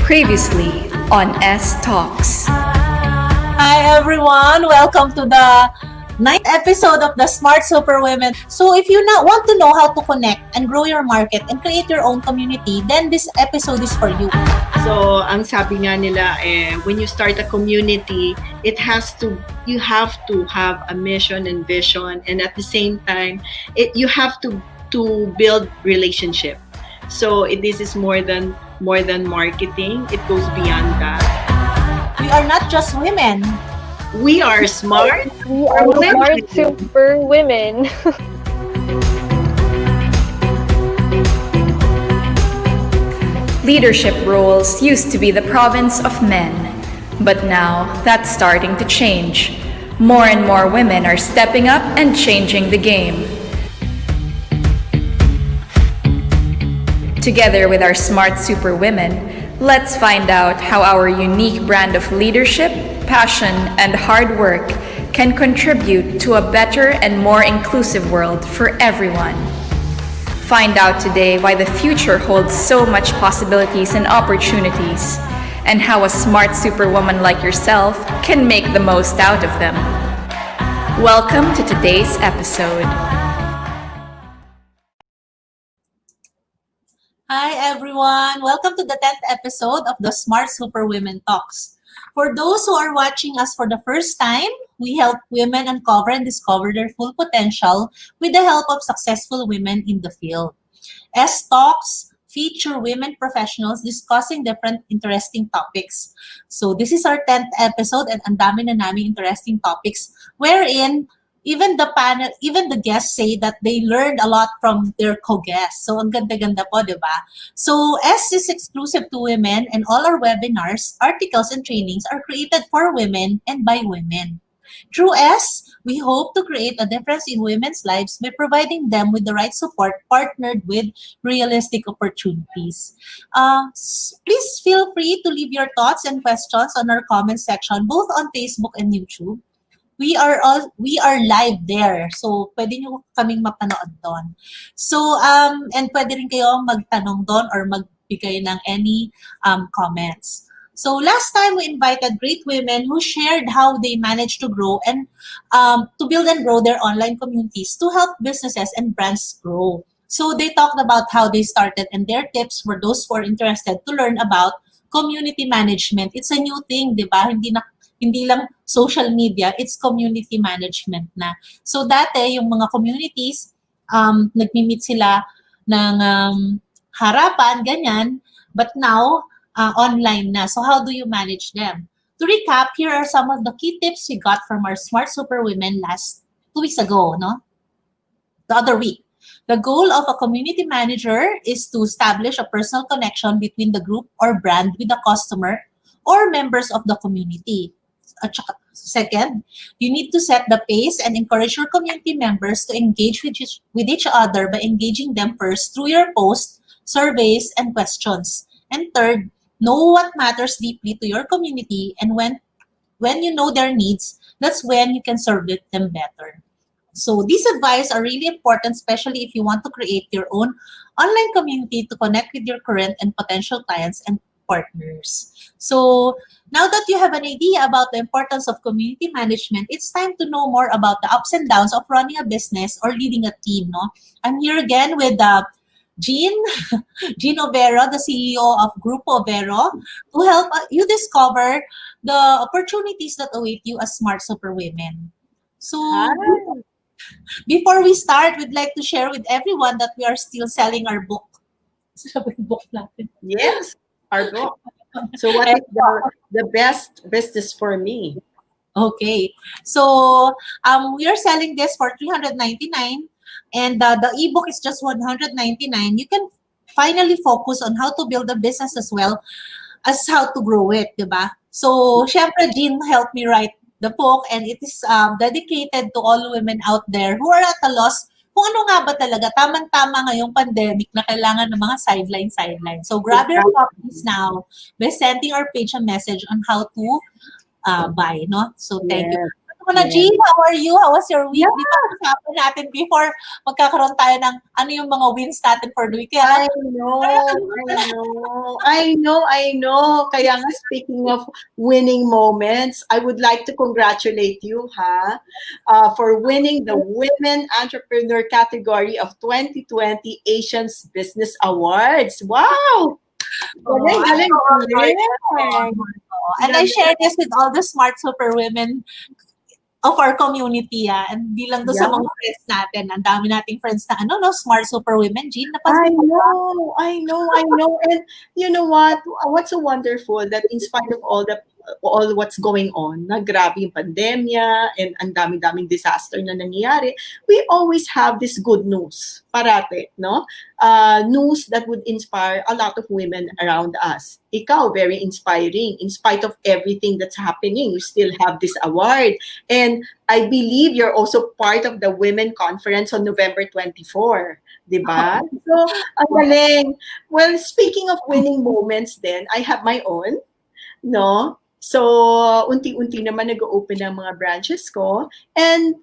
Previously on S Talks. Hi everyone! Welcome to the ninth episode of the Smart Superwomen. So if you want to know how to connect and grow your market and create your own community, then this episode is for you. So, ang sabi nga nila, when you start a community, you have to have a mission and vision, and at the same time, you have to build relationship. So, this is more than marketing. It goes beyond that. We are not just women. We are smart. We are smart super women. Leadership roles used to be the province of men, but now that's starting to change. More and more women are stepping up and changing the game. Together with our smart superwomen, let's find out how our unique brand of leadership, passion, and hard work can contribute to a better and more inclusive world for everyone. Find out today why the future holds so much possibilities and opportunities, and how a smart superwoman like yourself can make the most out of them. Welcome to today's episode. Hi everyone! Welcome to the 10th episode of the Smart Superwomen Talks. For those who are watching us for the first time, we help women uncover and discover their full potential with the help of successful women in the field. S Talks feature women professionals discussing different interesting topics. So this is our 10th episode and ang dami na naming interesting topics wherein even the guests say that they learned a lot from their co-guests. So, ang ganda-ganda po, di ba? So, S is exclusive to women and all our webinars, articles, and trainings are created for women and by women. Through S, we hope to create a difference in women's lives by providing them with the right support partnered with realistic opportunities. Please feel free to leave your thoughts and questions on our comment section, both on Facebook and YouTube. We are live there. So, pwede nyo kaming mapanood doon. So, and pwede rin kayo magtanong doon or magbigay ng any comments. So, last time we invited great women who shared how they managed to grow and to build and grow their online communities to help businesses and brands grow. So, they talked about how they started and their tips for those who are interested to learn about community management. It's a new thing, di ba? Hindi lang social media, it's community management na. So dati, yung mga communities, nagmi-meet sila ng harapan, ganyan. But now, online na. So how do you manage them? To recap, here are some of the key tips we got from our Smart Superwomen 2 weeks ago, no? The other week. The goal of a community manager is to establish a personal connection between the group or brand with the customer or members of the community. Second, you need to set the pace and encourage your community members to engage with each other by engaging them first through your posts, surveys, and questions. And third, know what matters deeply to your community, and when you know their needs, that's when you can serve them better. So these advice are really important, especially if you want to create your own online community to connect with your current and potential clients and partners. So now that you have an idea about the importance of community management, it's time to know more about the ups and downs of running a business or leading a team. No, I'm here again with Jean Overo, the CEO of Grupo Overo, to help you discover the opportunities that await you as smart superwomen. So before we start, we'd like to share with everyone that we are still selling our book. Yes, our book. So what is the best business for me? Okay. So we are selling this for $399 and the ebook is just $199. You can finally focus on how to build a business as well as how to grow it, diba? So, syempre, Jean helped me write the book and it is dedicated to all women out there who are at a loss kung ano nga ba talaga, tamang-tama ngayong pandemic na kailangan ng mga sideline. So, grab your copies now by sending our page a message on how to buy, no? So, thank you. muna, Jean, how are you? How was your week? Di ba usapan natin before magkakaroon tayo ng ano yung mga wins natin for the week? Kaya, I know. Kaya nga, speaking of winning moments, I would like to congratulate you, for winning the Women Entrepreneur category of 2020 Asians Business Awards. Wow! Galing. and I share this with all the smart super women of our community, and di lang doon sa mga friends natin. Ang dami nating friends na smart super women. Jean, napansin mo ba? I know. And you know what? What's so wonderful that in spite of all what's going on, na grabe yung pandemya and ang dami-daming disaster na nangyayari, we always have this good news parate, no? News that would inspire a lot of women around us. Ikaw, very inspiring. In spite of everything that's happening, you still have this award. And I believe you're also part of the Women Conference on November 24. Diba? So, ang galing. Well, speaking of winning moments then, I have my own, no? So, unti-unti naman nag-open ang mga branches ko. And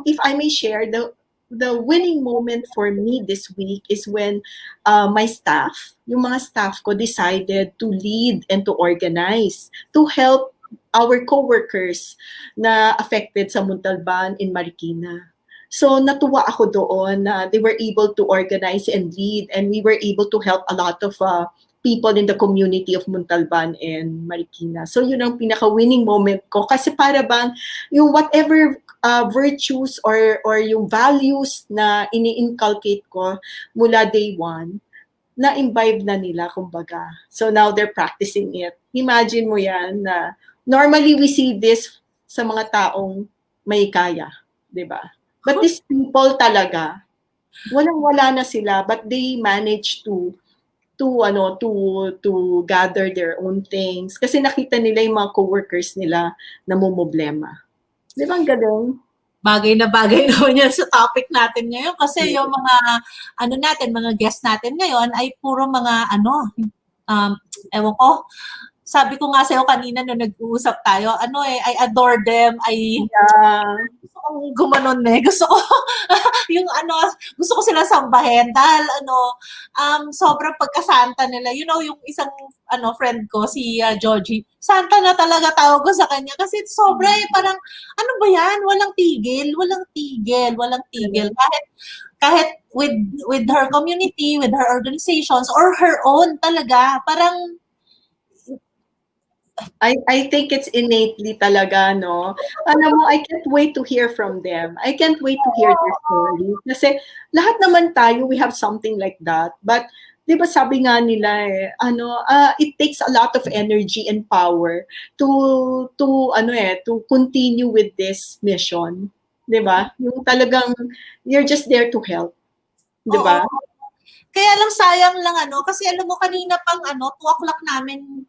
if I may share, the winning moment for me this week is when my staff, yung mga staff ko, decided to lead and to organize, to help our co-workers na affected sa Montalban in Marikina. So, natuwa ako doon na they were able to organize and lead, and we were able to help a lot of people in the community of Montalban and Marikina. So, yun ang pinaka-winning moment ko. Kasi para bang yung whatever virtues or yung values na ini-inculcate ko mula day one, na-imbibe na nila, kumbaga. So, now they're practicing it. Imagine mo yan na normally we see this sa mga taong may kaya, di ba? But these people talaga, walang-wala na sila, but they manage to gather their own things kasi nakita nila yung mga coworkers nila na mumblema. Di ba ang galing? Bagay na bagay naman yan sa topic natin ngayon kasi yung mga mga guest natin ngayon ay puro mga ewan ko, sabi ko nga sa'yo kanina nung nag-uusap tayo, I adore them, gusto kong gumanon gusto ko, gusto ko sila sambahin dahil sobrang pagkasanta nila. You know, yung isang friend ko, si Georgie, Santa na talaga tawag ko sa kanya kasi sobra parang, ano ba yan? Walang tigil. Kahit with her community, with her organizations, or her own talaga, parang, I think it's innately talaga, no? Alam mo, I can't wait to hear from them. I can't wait to hear their story. Kasi lahat naman tayo, we have something like that. But, di ba sabi nga nila it takes a lot of energy and power to continue with this mission. Di ba? Yung talagang, you're just there to help. Di ba? Kaya lang sayang lang kasi alam mo kanina pang 2 o'clock namin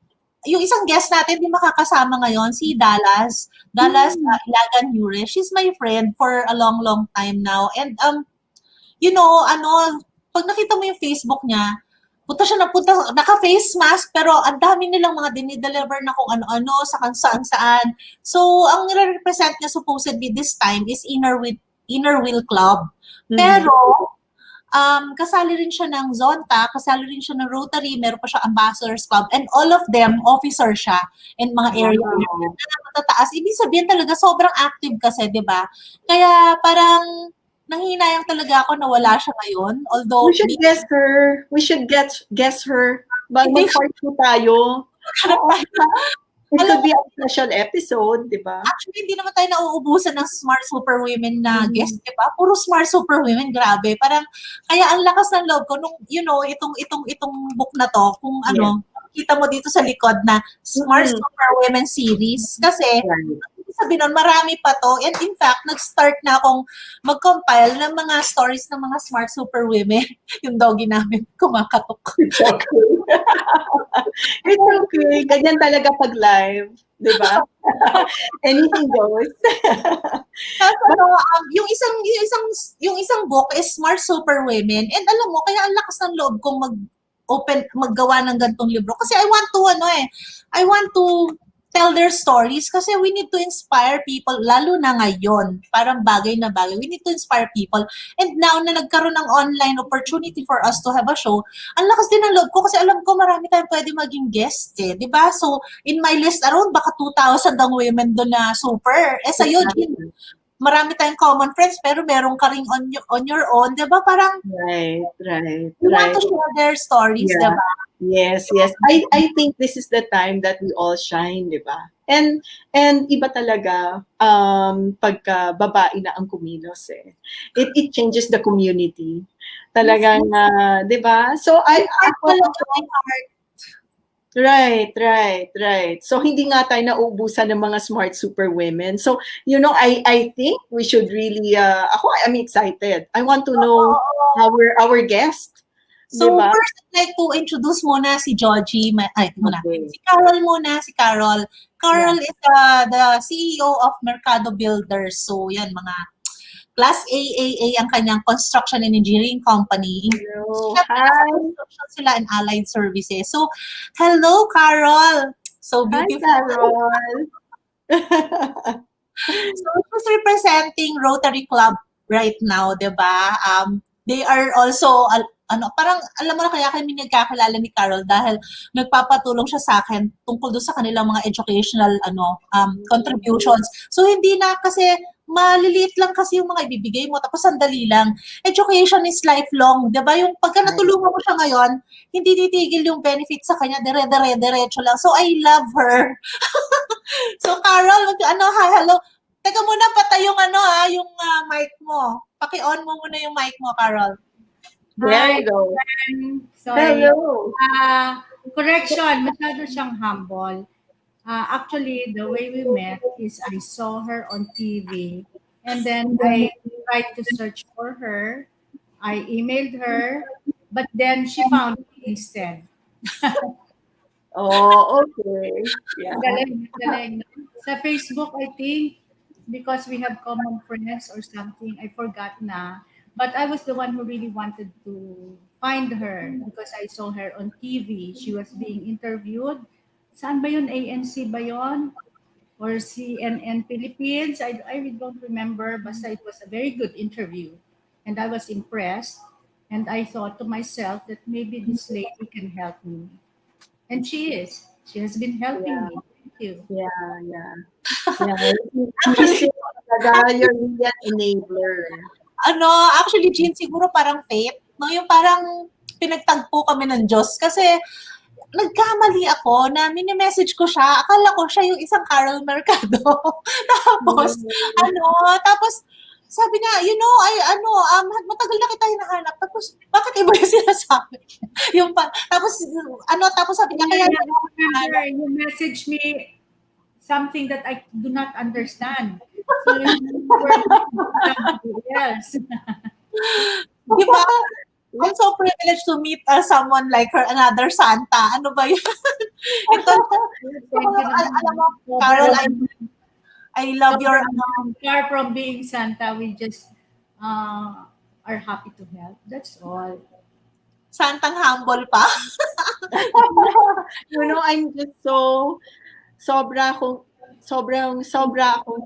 yung isang guest natin di makakasama ngayon, si Dallas Ilagan Nure. She's my friend for a long time now. And pag nakita mo yung Facebook niya, naka-face mask, pero ang dami nilang mga dinideliver na kung ano-ano, saan. So, ang nire-represent niya supposedly this time is Inner Wheel Club. Pero, kasali rin siya ng Zonta, kasali rin siya ng Rotary, meron pa siya Ambassadors Club, and all of them, officer siya in mga area na matataas. Ibig sabihin talaga, sobrang active kasi, di ba? Kaya parang, nanghihinayang talaga ako na wala siya ngayon. Although, we should guess her. We should guess her. Mag-part 2 tayo. It could be a special episode, di ba? Actually, hindi naman tayo nauubusan ng smart super women na guest, di ba? Puro smart super women, grabe. Parang, kaya ang lakas ng loob ko nung, itong book na to, kung kita mo dito sa likod na Smart Super Women series. Kasi, sabi nun, marami pa to. And in fact, nag-start na akong mag-compile ng mga stories ng mga smart super women. Yung doggy namin, kumakatok. It's okay. Ganyan talaga pag live. Di ba? Anything goes. Yung isang book is Smart Super Women. And alam mo, kaya ang lakas ng loob kong maggawa ng gantong libro. Kasi I want to tell their stories kasi we need to inspire people, lalo na ngayon. Parang bagay na bagay. We need to inspire people. And now na nagkaroon ng online opportunity for us to have a show, ang lakas din ng loob ko kasi alam ko marami tayong pwede maging guest eh. Di ba? So, in my list around, baka 2,000 ang women doon na super. Eh sa'yo, Jean, marami tayong common friends pero meron ka rin on your own. Di ba? Parang, Right. you want to share their stories, Yeah. di ba? Yes. I think this is the time that we all shine, di ba? And iba talaga pagka babae na ang kumilos eh. It changes the community. Talagang, di ba? So, Right. So, hindi nga tayo nauubusan ng mga smart super women. So, I think we should really, I'm excited. I want to know our guest. So, Diba? first, I'd like to introduce muna si Georgie. Okay. Si Carol muna, si Carol. Carol is the CEO of Mercado Builders. So, yan, mga Class AAA ang kanyang construction and engineering company. Hello. Syempre, nasa construction sila and allied services. So, hello, Carol. So Hi, beautiful. Carol. So, she's representing Rotary Club right now, di ba? They are also, parang alam mo na kaya kami nagkakilala ni Carol dahil nagpapatulong siya sa akin tungkol doon sa kanilang mga educational contributions. So, hindi na kasi maliliit lang kasi yung mga ibibigay mo tapos sandali lang. Education is lifelong, 'di ba? Yung pagka natulungan mo siya ngayon, hindi titigil yung benefit sa kanya, diretso lang. So I love her. So Carol, hi, hello. Teka muna patay yung yung mic mo. Paki-on mo muna yung mic mo, Carol. There you go. Sorry. Hello. Correction, masyado siyang humble. Actually, the way we met is I saw her on TV and then I tried to search for her. I emailed her, but then she found me instead. Oh, okay. Yeah. Galing. Sa Facebook, I think, because we have common friends or something, I forgot na. But I was the one who really wanted to find her because I saw her on TV. She was being interviewed. Saan ba yun? ANC ba yun? Or CNN Philippines? I really don't remember. Basta it was a very good interview. And I was impressed. And I thought to myself that maybe this lady can help me. And she is. She has been helping me. Thank you. Yeah. Actually, you're really an enabler. Actually, Jean, siguro parang fate. No? Yung parang pinagtagpo kami ng Diyos. Kasi nagkamali ako na mini-message ko siya. Akala ko siya yung isang Carol Mercado. Tapos sabi niya, matagal na kita hinahanap. Tapos, bakit iba yung sinasabi? Tapos sabi niya, kaya you message me something that I do not understand. So, yes. Di ba? I'm so privileged to meet someone like her, another Santa. Ano ba yun? Alam mo, Carol, I love your... Far from being Santa, we just are happy to help. That's all. Santang humble pa. I'm just sobra akong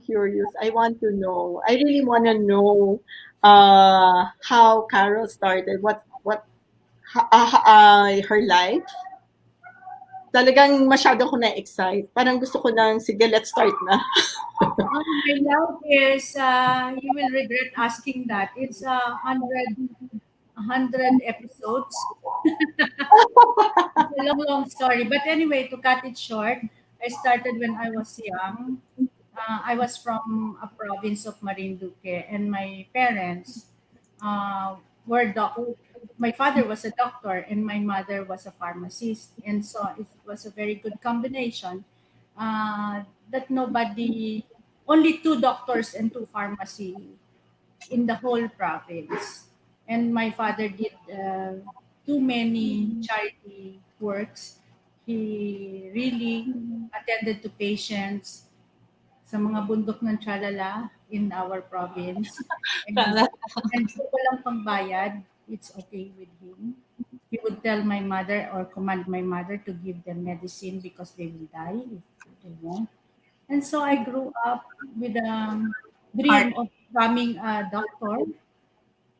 curious. I want to know. I really want to know how Carol started, her life. Talagang masyado ko na-excite. Parang gusto ko nang, sige, let's start na. My love is, you will regret asking that. It's 100 episodes. It's a long story. But anyway, to cut it short, I started when I was young. I was from a province of Marinduque, and my parents were my father was a doctor and my mother was a pharmacist, and so it was a very good combination that only 2 doctors and 2 pharmacy in the whole province. And my father did too many charity works. He really attended to patients sa mga bundok ng Chalala in our province. And kung walang pangbayad, it's okay with him. He would tell my mother or command my mother to give them medicine because they will die if you know. And so I grew up with a Heart. dream of becoming a doctor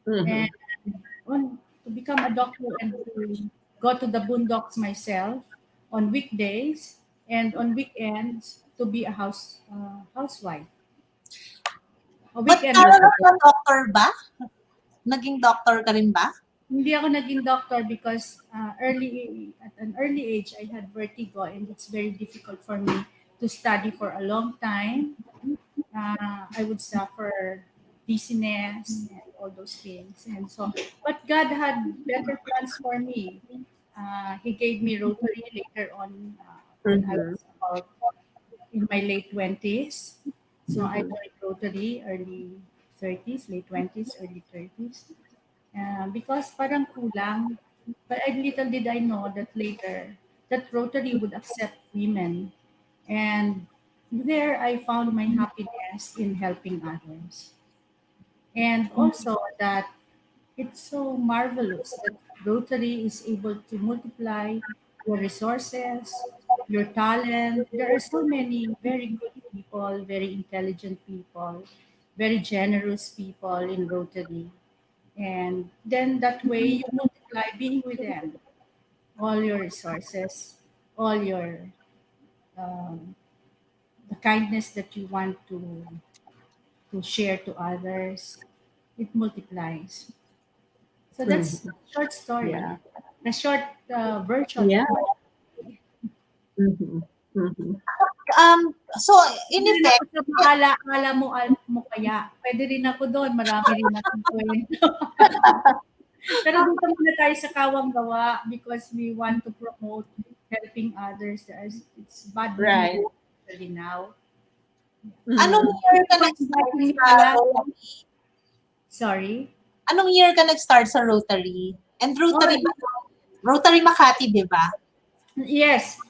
Mhm. and to become a doctor and to go to the boondocks myself on weekdays and on weekends to be a housewife. A But weekend. Carol, ka doctor ba? Naging doctor ka rin ba? Hindi ako naging doctor because at an early age I had vertigo and it's very difficult for me to study for a long time. I would suffer dizziness and all those things. And so, but God had better plans for me. He gave me Rotary later on when I Mhm. was about in my late 20s. So I Mhm. joined Rotary early 30s, late 20s, early 30s. Because parang kulang. But little did I know that later that Rotary would accept women. And there I found my happiness in helping others. And also that it's so marvelous that Rotary is able to multiply your resources, your talent. There are so many very good people, very intelligent people, very generous people in Rotary. And then that way you multiply being with them, all your resources, all your um, the kindness that you want to share to others, it multiplies. So that's Mhm. a short story, Yeah. a short version Yeah. of my. Mhm. Mhm. So in Hindi rin ako effect, sa maala-ala mo kaya. Pwede rin ako doon, marami rin akong kwento. Pero dito muna tayo sa kawang gawa because we want to promote helping others. It's badly Right. needed especially now. anong Mhm. year ka For nag-start inviting me sa pala. Rotary? Sorry. Anong year ka nag-start sa Rotary? And Oh, Rotary Makati, di ba? yes.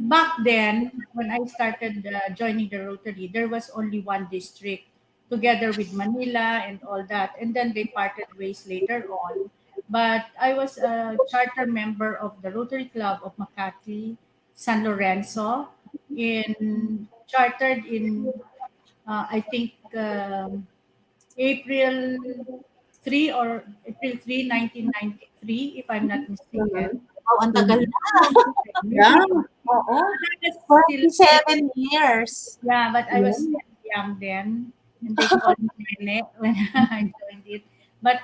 Back then, when I started joining the Rotary, there was only one district together with Manila and all that. And then they parted ways later on. But I was a charter member of the Rotary Club of Makati, San Lorenzo, in chartered in I think April 3 or April 3, 1993, if I'm not mistaken. Mhm. Oh, ang tagal Mhm. na. Yeah. Maybe Oo. I was still 27 years. yeah, but I was Yeah. young then, and they called me Rene when I joined it. But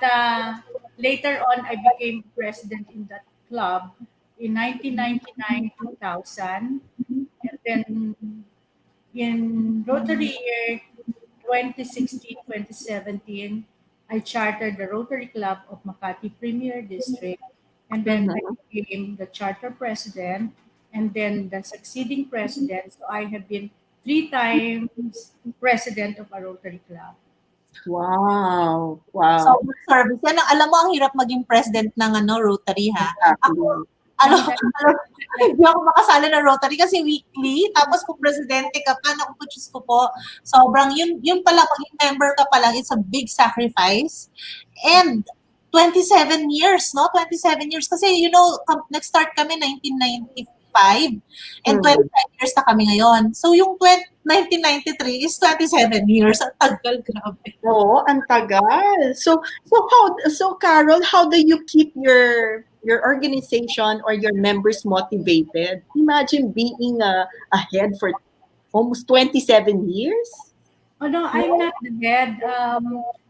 later on, I became president in that club in 1999, 2000, and then in Rotary year 2016, 2017, I chartered the Rotary Club of Makati Premier District, and then I Mhm. became the charter president, and then the succeeding president. So I have been three times president of a Rotary Club. Wow. Wow. Sobrang service. Yan, alam mo, ang hirap maging president ng Rotary, ha? Ako, Exactly. ano, Ang dami- alam, hindi ako makasali ng Rotary kasi weekly. Tapos kung presidente ka pa, naku po, Diyos ko po, sobrang, yun pala, maging member ka pa lang, it's a big sacrifice. And 27 years, no? 27 years. Kasi, nag-start kami 1995 and Mhm. 25 years na kami ngayon. So, yung 1993 is 27 years. Ang tagal, grabe. Oo, ang tagal. So Carol, how do you keep your organization or your members motivated? Imagine being a head for almost 27 years. Oh no, I'm not the head.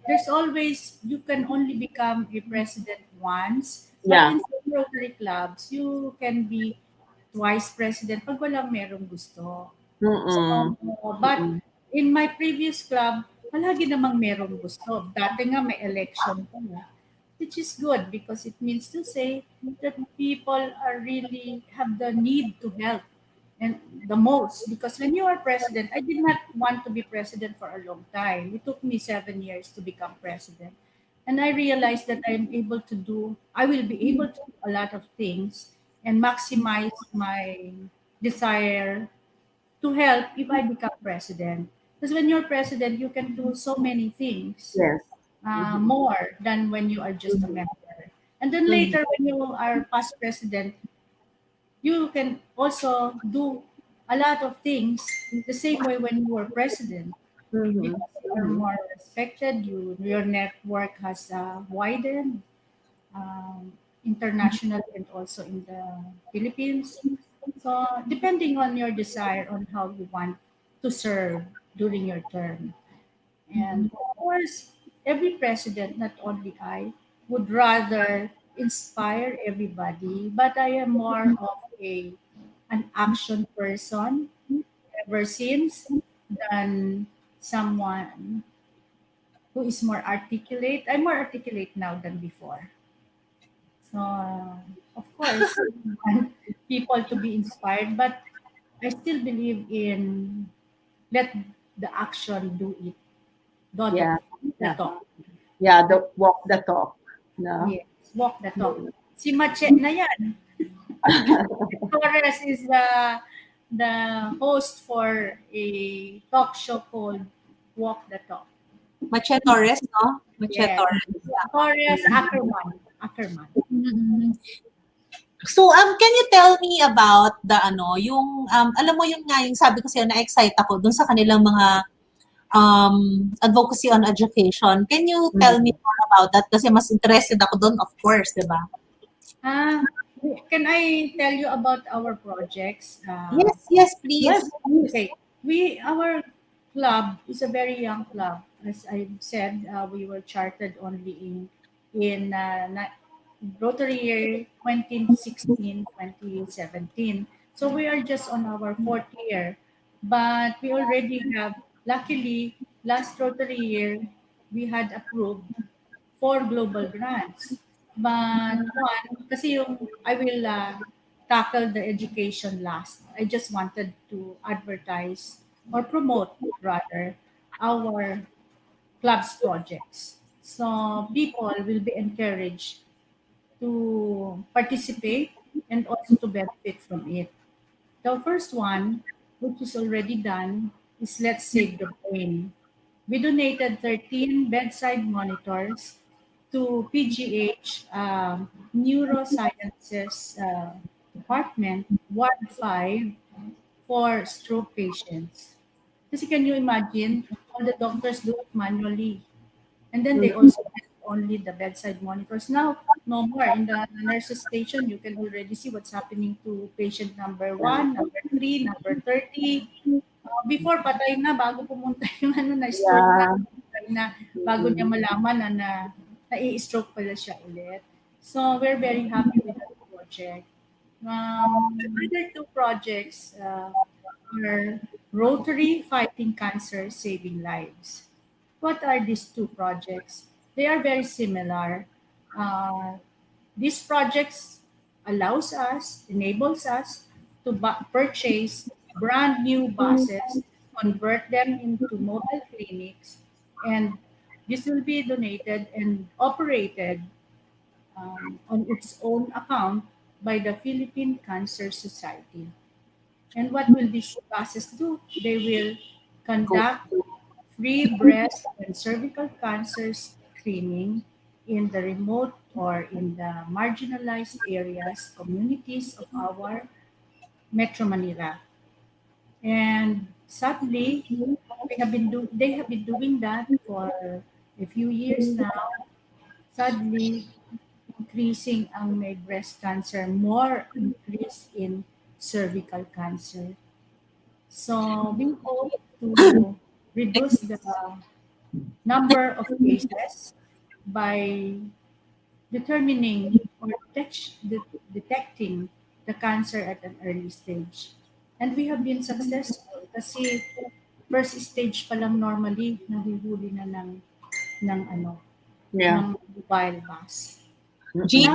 There's always you can only become a president once, but Yeah. in some Rotary clubs, you can be twice president pag walang merong gusto. So, Mm-mm. but Mm-mm. in my previous club, palagi namang merong gusto. Dati nga may election pa nga, which is good because it means to say that people are really have the need to help and the most because when you are president, I did not want to be president for a long time. It took me 7 years to become president. And I realized that I will be able to do a lot of things and maximize my desire to help if I become president. Because when you're president, you can do so many things Yes. Mhm. more than when you are just a Mhm. member. And then Mhm. later, when you are past president, you can also do a lot of things the same way when you were president, Mhm. because you are more respected, your network has widened, international and also in the Philippines. So depending on your desire on how you want to serve during your term. And of course, every president, not only I, would rather inspire everybody, but I am more of an action person ever since than someone who is more articulate. I'm more articulate now than before. So, of course, we want people to be inspired, but I still believe in let the action do it, do Yeah. the Yeah. talk. Yeah, the walk the talk. No. Yes, walk the talk. Si Mache na yan. Torres is the host for a talk show called Walk the Talk. Mache Torres, no? Mache Yes. Torres. Torres Ackerman. Ackerman. Mm-mm. So, can you tell me about the yung, alam mo yun nga, yung sabi ko sa'yo, na-excite ako dun sa kanilang mga advocacy on education. Can you tell me more about that? Kasi mas interested ako dun, of course, di ba? Ah, can I tell you about our projects? Yes, please. Yes, please. Okay. Our club is a very young club. As I said, we were chartered only in Rotary year 2016, 2017. So we are just on our fourth year, but we already have, luckily, last Rotary year, we had approved 4 global grants. But one, kasi yung I will tackle the education last. I just wanted to advertise or promote rather our club's projects. So people will be encouraged to participate and also to benefit from it. The first one, which is already done, is Let's Save the Brain. We donated 13 bedside monitors to PGH Neurosciences Department, Ward 5, for stroke patients. Kasi can you imagine, all the doctors do it manually. And then they also have only the bedside monitors. Now, no more. In the nurse's station, you can already see what's happening to patient number 1, number 3, number 30. Before, patay na bago pumunta yung na-stroke na. Yeah. Patay na bago niya malaman na nai-stroke pala siya ulit. So, we're very happy with that project. The other 2 projects are Rotary Fighting Cancer, Saving Lives. What are these 2 projects? They are very similar. These projects enables us to purchase brand new buses, convert them into mobile clinics, and this will be donated and operated on its own account by the Philippine Cancer Society. And what will these buses do? They will conduct free breast and cervical cancer screening in the remote or in the marginalized areas, communities of our Metro Manila. And sadly, they have been doing that for a few years now. Sadly, increasing ang may breast cancer, more increase in cervical cancer. So we hope to reduce the number of cases by determining or detecting the cancer at an early stage. And we have been successful kasi first stage pa lang normally nahuhuli na ng Yeah. ng mobile bus. Jean,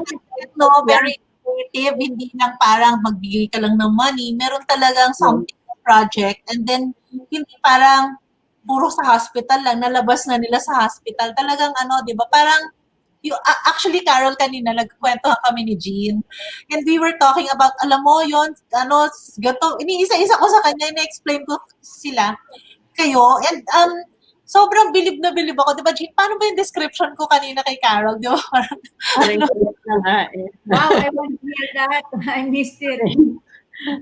very creative, hindi lang parang magbigay ka lang ng money, meron talagang something na project, and then hindi parang puro sa hospital lang, nalabas na nila sa hospital. Talagang di ba, parang actually, Carol, kanina nagkwento kami ni Jean. And we were talking about, alam mo yon gato, iniisa-isa ko sa kanya, ina-explain ko kayo. And sobrang bilib na bilib ako. Di ba, Jean, paano ba yung description ko kanina kay Carol? Di ba? Parang kulit na nga eh. Wow, I want to hear that. I missed it.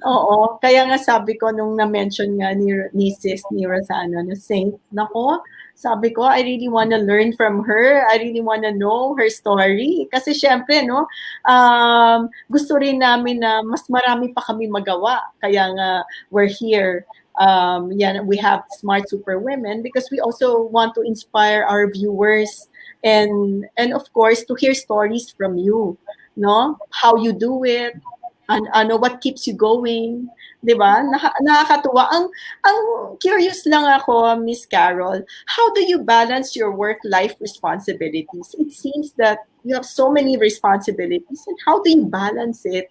Oo, kaya nga sabi ko nung na-mention nga ni Sis ni Rosana na Saint, nako, sabi ko, I really wanna learn from her. I really wanna know her story. Kasi syempre, no, gusto rin namin na mas marami pa kami magawa. Kaya nga, we're here. Yeah, we have Smart Super Women because we also want to inspire our viewers and of course to hear stories from you, no? How you do it, ano, what keeps you going, 'di ba? Nakakatuwa. Ang curious lang ako, Miss Carol, how do you balance your work-life responsibilities? It seems that you have so many responsibilities, and how do you balance it?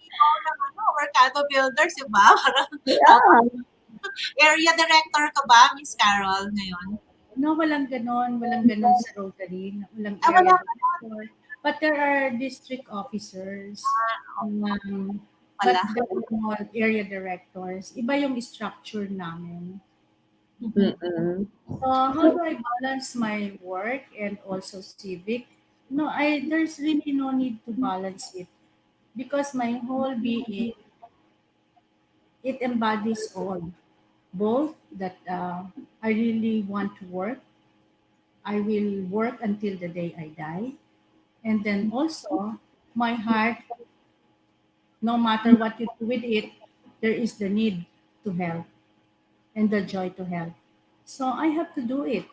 Mercado builders, di ba? Parang Yeah. area director ka ba, Miss Carol, ngayon? No, walang ganon. Walang ganon sa Rotary. Walang Wala area director. But there are district officers. But Wala. there are more area directors. Iba yung structure namin. Mm-mm. So how do I balance my work and also civic? No, there's really no need to balance it because my whole being, it embodies all. Both that I really want to work. I will work until the day I die. And then also, my heart, no matter what you do with it, there is the need to help and the joy to help. So I have to do it.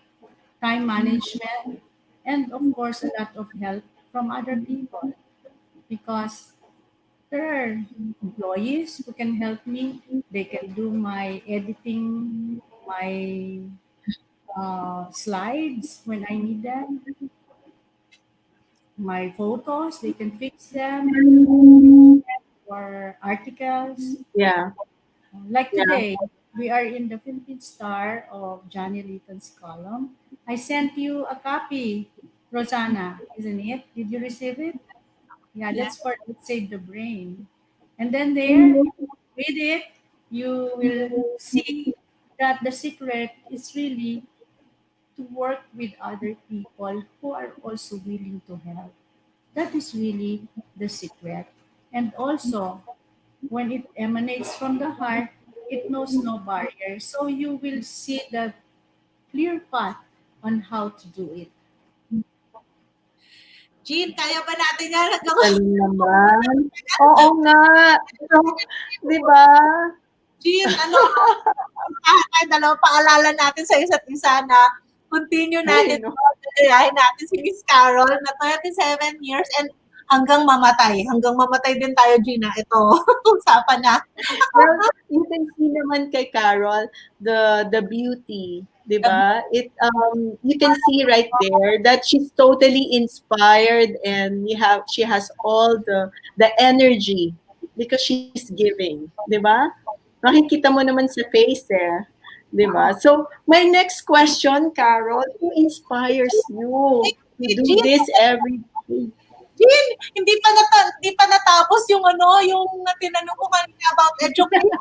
Time management, and of course, a lot of help from other people because there are employees who can help me. They can do my editing, my slides when I need them, my photos, they can fix them, or articles. Yeah. Like Yeah. today, we are in the Philippine Star of Johnny Litton's column. I sent you a copy, Rosanna, isn't it? Did you receive it? Yeah, that's for Let's Save the Brain. And then there, read it, you will see that the secret is really to work with other people who are also willing to help. That is really the secret. And also, when it emanates from the heart, it knows no barrier. So you will see the clear path on how to do it. Jean, kaya ba natin yan? Hanggang Galing naman. Oo nga. So, 'di ba? Jean, ano, tayo dalawa, paalala natin sa isa't isa na continue natin, Ay, no. gagayahin natin si Miss Carol na 27 years and hanggang mamatay. Hanggang mamatay din tayo, Gina. Ito, usapan na. Well, you can see naman kay Carol the beauty, 'di ba? You can see right there that she's totally inspired and she has all the energy because she's giving, 'di ba? Makikita mo naman sa face eh, 'di ba? So, my next question, Carol, who inspires you to do this every day? Jean, hindi pa natapos yung ano, yung tinanong ko kanina about education.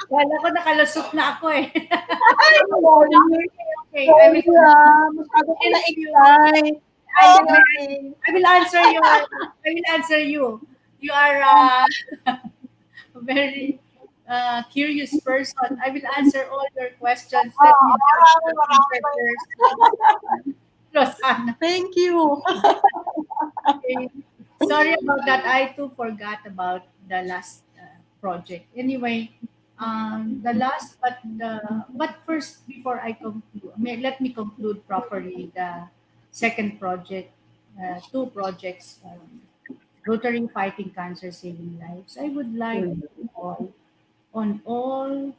Wala ko nakalusot na ako eh. Ay, sorry. Okay, I will, Masyado ko na-excite. I will answer you. I will answer you. You are a very curious person. I will answer all your questions. Let me just Rosanna. Thank you. Okay. Sorry about that. I too forgot about the last project. Anyway, but first before I conclude, let me conclude properly the second project, two projects, Rotary Fighting Cancer Saving Lives. I would like to call on all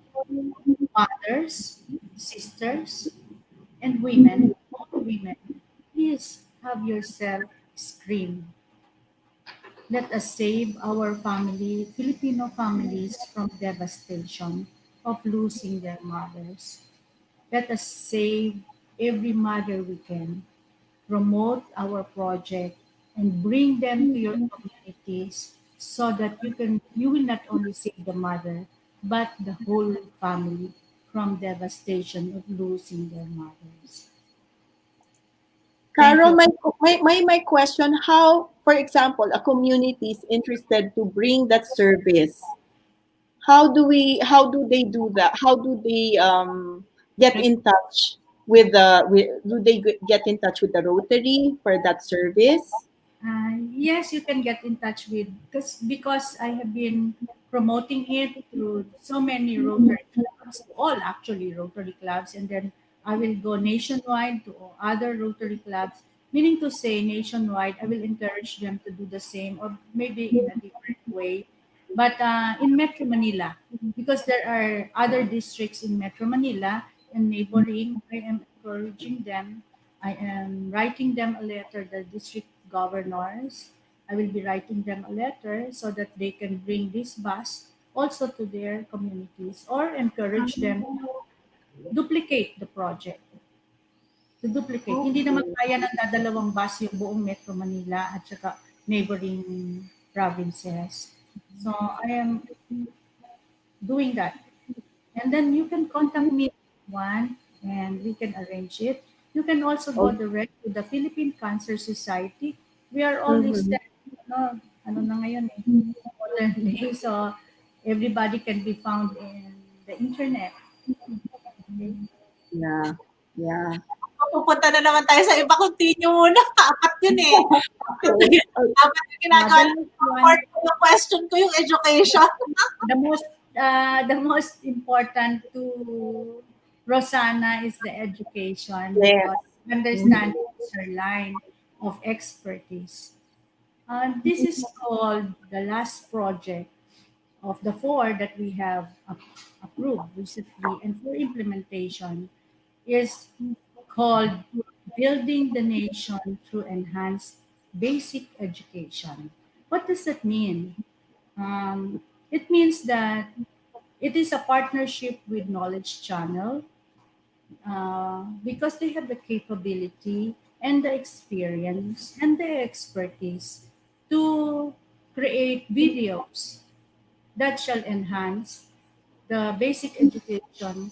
mothers, sisters, and women, all women, please have yourself screen. Let us save our family, Filipino families from devastation of losing their mothers. Let us save every mother we can. Promote our project and bring them to your communities so that you will not only save the mother but the whole family from devastation of losing their mothers. Carol, my question, how, for example, a community is interested to bring that service how do they do that? How do they get in touch do they get in touch with the Rotary for that service? Yes, you can get in touch with because I have been promoting it through so many Rotary clubs, all actually Rotary clubs, and then I will go nationwide to other Rotary clubs. Meaning to say, nationwide, I will encourage them to do the same, or maybe in a different way. But in Metro Manila, because there are other districts in Metro Manila and neighboring, I am encouraging them. I am writing them a letter, the district governors. I will be writing them a letter so that they can bring this bus also to their communities or encourage them to duplicate the project. To duplicate. Hindi naman kaya ng dadalawang bus yung buong Metro Manila at saka neighboring provinces. So I am doing that. And then you can contact me one and we can arrange it. You can also go direct to the Philippine Cancer Society. We are always Mhm. there. No, ano na ngayon eh, modern day. So everybody can be found in the internet. Okay? Yeah. Yeah. Pupunta na naman tayo sa iba. Continue muna. Apat yun eh. Okay. Apat yung ginagawa. The next one, Part yung question ko yung education. the most important to Rosanna is the education Yes. because understanding is her line of expertise. This is called the last project of the four that we have approved recently and for implementation is called Building the Nation Through Enhanced Basic Education. What does that mean? It means that it is a partnership with Knowledge Channel because they have the capability and the experience and the expertise to create videos that shall enhance the basic education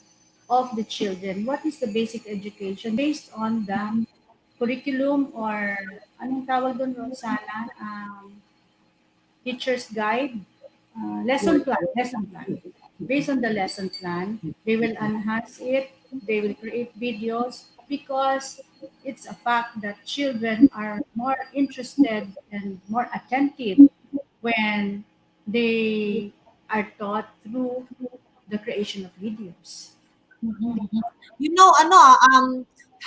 of the children. What is the basic education? Based on the curriculum or anong tawag doon, Rosana? Teacher's guide, lesson plan. Based on the lesson plan, they will enhance it, they will create videos because it's a fact that children are more interested and more attentive when they are taught through the creation of videos. You know,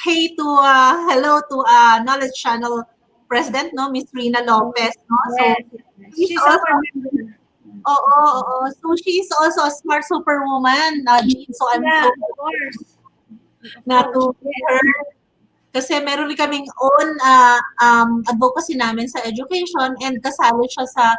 hey to, hello to Knowledge Channel President, no, Miss Rina Lopez, no? So, Yes, she's she's also, our member. So, she's also a smart superwoman, Jean. So, I'm Yeah, so of course. na Of to course. meet her. Kasi meron rin kaming own advocacy namin sa education and kasali siya sa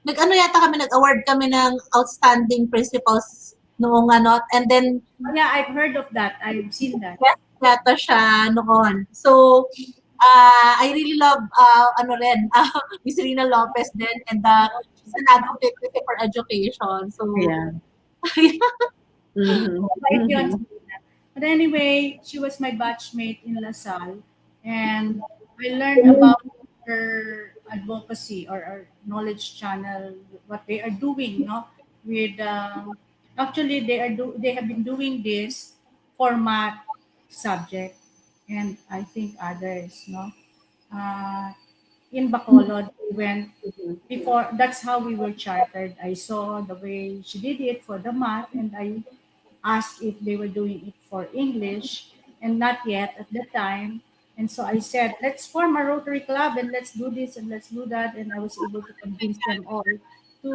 nag-award kami ng outstanding principals noong and then Yeah, I've heard of that. I've seen that. guest yata siya noon. So, I really love, Miss Rina Lopez din and she's an advocate kasi for education. So, Yeah. Mhm. Right yun. But anyway, she was my batchmate in LaSalle, and I learned about her advocacy or her knowledge channel, what they are doing, no? With actually they have been doing this for math subject, and I think others, no? Uh, in Bacolod, we went before. That's how we were chartered. I saw the way she did it for the math, and I asked if they were doing it for English, and not yet at the time. And so I said, let's form a Rotary Club and let's do this and let's do that. And I was able to convince them all to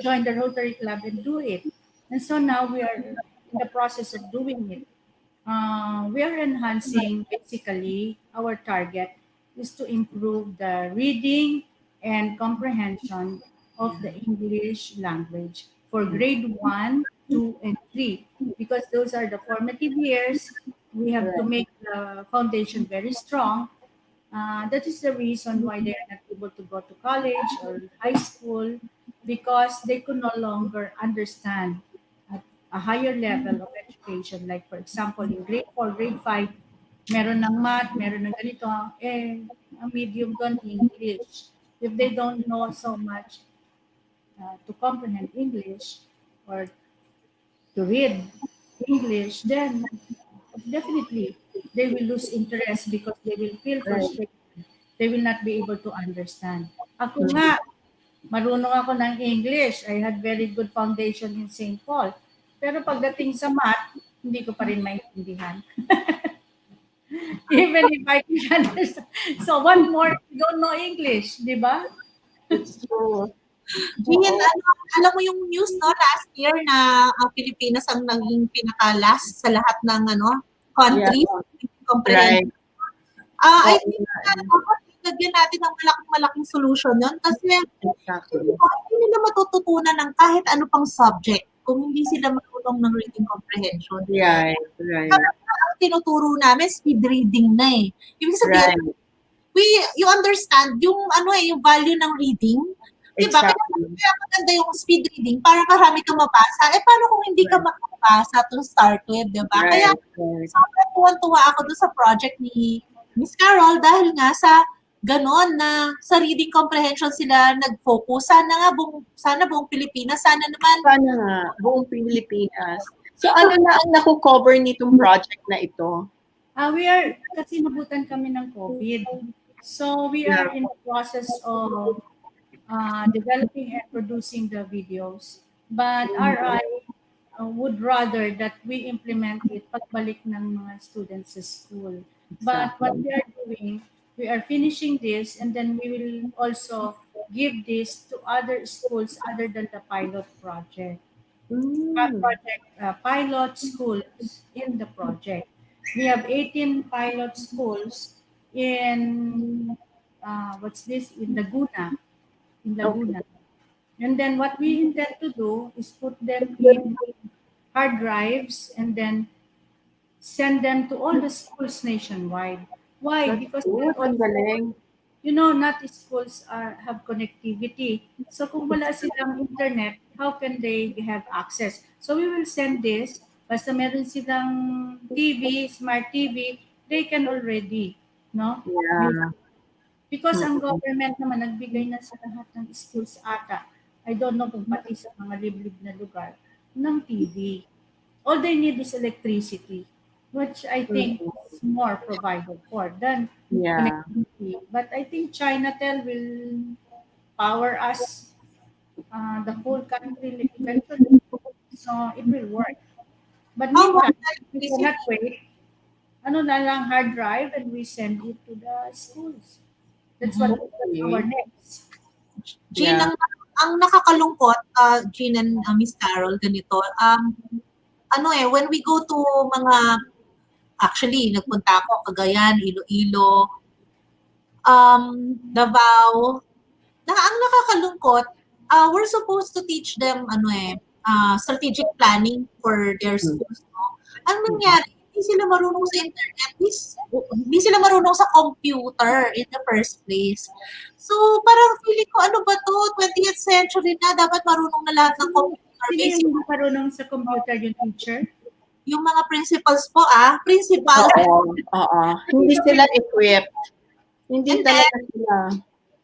join the Rotary Club and do it. And so now we are in the process of doing it. We are enhancing basically our target is to improve the reading and comprehension of the English language for grade 1, 2, and 3 because those are the formative years. We have to make the foundation very strong. That is the reason why they are not able to go to college or high school because they could no longer understand at a higher level of education. Like for example, in grade 4, grade 5, meron ng math, meron ng ganito, ang medium doon, English. If they don't know so much, to comprehend English or to read English, then definitely they will lose interest because they will feel Right. frustrated. They will not be able to understand. Ako nga, marunong ako ng English. I had very good foundation in St. Paul. Pero pagdating sa math, hindi ko pa rin maintindihan. Even if I can understand. So what more, you don't know English, di ba? It's true. Jean, alam mo yung news, no, last year na ang Pilipinas ang naging pinaka-last sa lahat ng countries. Right. I think dapat lagyan natin ng malaking solution yun kasi Exactly. hindi nila matututunan ng kahit ano pang subject kung hindi sila marunong ng reading comprehension. Right. Right. Ang tinuturo namin, speed reading na eh. Ibig sabihin, Right. you understand yung yung value ng reading. Diba? Exactly. Kaya maganda yung speed reading para marami kang mabasa. Paano kung hindi ka makabasa to start with, diba? Kaya Right. sobrang tuwan-tuwa ako doon sa project ni Miss Carol dahil nga sa ganon na sa reading comprehension sila nag-focus. Sana buong Pilipinas, sana naman Sana nga, buong Pilipinas. So ano na ang naku-cover nitong project na ito? Kasi nabutan kami ng COVID. So we are in the process of developing and producing the videos. But RI would rather that we implement it pagbalik ng mga students sa school. But what we are doing, we are finishing this and then we will also give this to other schools other than the pilot project. Pilot schools in the project. We have 18 pilot schools in in Laguna. And then what we intend to do is put them in hard drives and then send them to all the schools nationwide. Why? Because Good, ang galing. not schools have connectivity. So kung wala silang internet, how can they have access? So we will send this. Basta meron silang TV, smart TV, they can already, no? Yeah. Because ang government naman nagbigay na sa lahat ng schools ata. I don't know kung pati sa mga liblib na lugar ng TV. All they need is electricity, which I think is more provided for than Yeah. connectivity. But I think Chinatel will power us the whole country eventually. So it will work. But meantime, we cannot wait. Ano na lang, hard drive and we send it to the schools. That's that's our next. Jean, Yeah. ang nakakalungkot, Jean and Miss Carol, ganito, when we go to actually, nagpunta ako, Cagayan, Iloilo, Davao, ang nakakalungkot, we're supposed to teach them, strategic planning for their schools, no? Ang nangyari, hindi sila marunong sa internet, hindi sila marunong sa computer in the first place. So, parang feeling ko, ano ba to? 20th century na, dapat marunong na lahat ng computer. Sino yung hindi marunong sa computer yung teacher? Yung mga principals po, principals. Oo. Hindi sila equipped. Hindi talaga sila.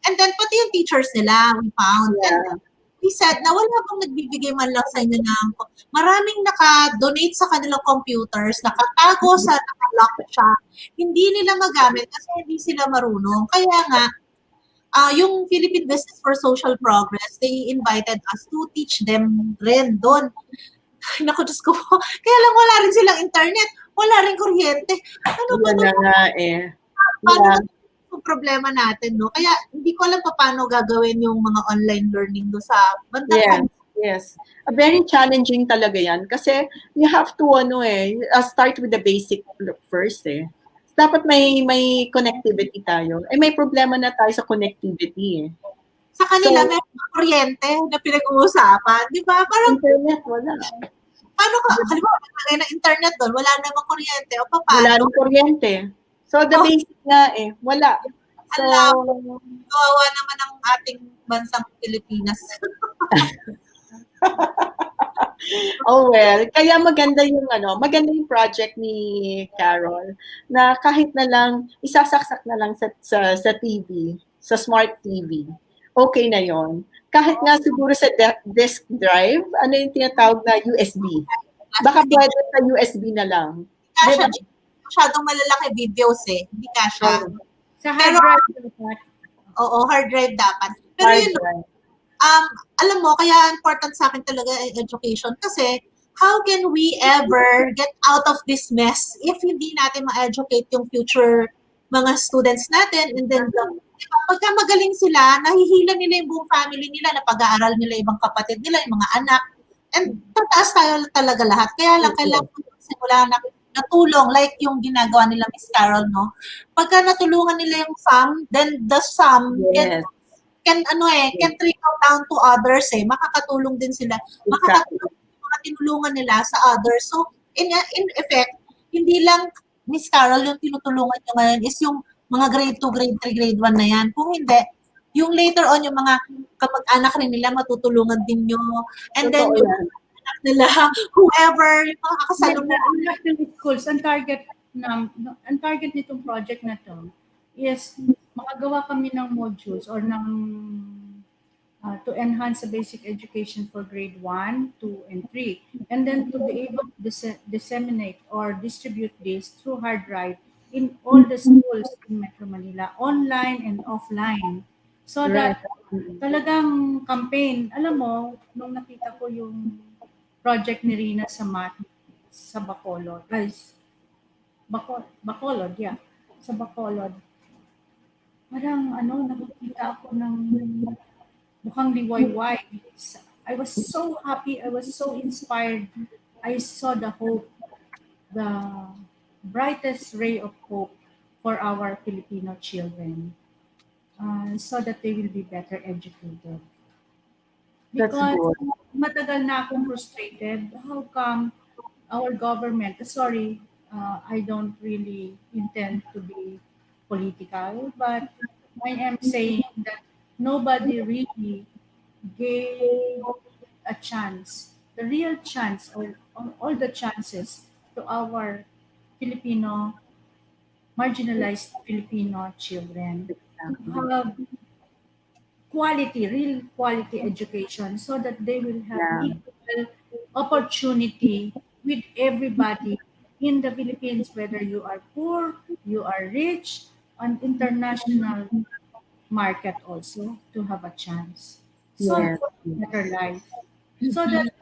And then, pati yung teachers nila, we found. Yeah. And he said na wala bang nagbibigay man lang sa inyo ng maraming naka-donate sa kanilang computers, nakatago sa naka-lock siya. Hindi nila magamit kasi hindi sila marunong. Kaya nga, yung Philippine Business for Social Progress, they invited us to teach them rin doon. Naku, Diyos ko. Kaya lang wala rin silang internet. Wala rin kuryente. Ano ba Yan ito? na nga eh. Paano Yeah. yung problema natin, no? Kaya hindi ko alam paano gagawin yung mga online learning do sa bandang Yes. Very challenging talaga yan kasi you have to start with the basic first eh. Dapat may connectivity tayo. May problema na tayo sa connectivity eh. Sa kanila, So, meron mga kuryente na pinag-uusapan. Di ba? Parang, internet, wala. paano ka? Halimbawa, naglagay na internet doon, wala namang kuryente. O Wala paano? nang kuryente. So, the basic nga eh, wala. So, Kawawa naman ang ating bansang Pilipinas. oh well, kaya maganda yung project ni Carol na kahit na lang isasaksak na lang sa TV, sa smart TV okay na yon. Kahit nga siguro sa disk drive, ano yung tinatawag na USB? Baka pwede sa USB na lang. Kasha, Diba? masyadong malalaki videos eh. Hindi kasha. Sa hard Pero- drive dapat. Oo, hard drive dapat. Pero Hard yun, drive. alam mo, kaya important sa akin talaga ang education kasi how can we ever get out of this mess if hindi natin ma-educate yung future mga students natin, and then diba, pagka magaling sila, nahihila nila yung buong family nila, napag-aaral nila yung ibang kapatid nila, yung mga anak, and tataas tayo talaga lahat. Kaya lang, kailangan simula na tulong, like yung ginagawa nila Miss Carol, no? Pagka natulungan nila yung some, then the some Yes. can trickle down to others eh. Makakatulong din sila. Makakatulong yung mga tinulungan nila sa others. So, in effect, hindi lang Miss Carol yung tinutulungan nyo ngayon is yung mga grade 2, grade 3, grade 1 na yan. Kung hindi, yung later on, yung mga kapag-anak rin nila, matutulungan din nyo. And then, Totoo yung yan. anak nila, whoever, yung mga kasalubong. Ang schools, ang target nitong project na to is makagawa kami ng modules or ng to enhance the basic education for grade 1, 2, and 3. And then to be able to disseminate or distribute this through hard drive in all the schools in Metro Manila, online and offline. So that talagang campaign, alam mo, nung nakita ko yung project ni Rina sa math sa Bacolod, Bacolod, yeah, sa Bacolod. Parang nakikita ako ng mukhang liwayway. I was so happy, I was so inspired. I saw the hope, the brightest ray of hope for our Filipino children, so that they will be better educated. That's Because good. matagal na akong frustrated. How come our government, sorry, I don't really intend to be political, but I am saying that nobody really gave a chance, the real chance, or all the chances to our Filipino, marginalized Filipino children to have quality, real quality education so that they will have Yeah. equal opportunity with everybody in the Philippines, whether you are poor, you are rich, on international market also to have a chance. So Yes. for a better life. So that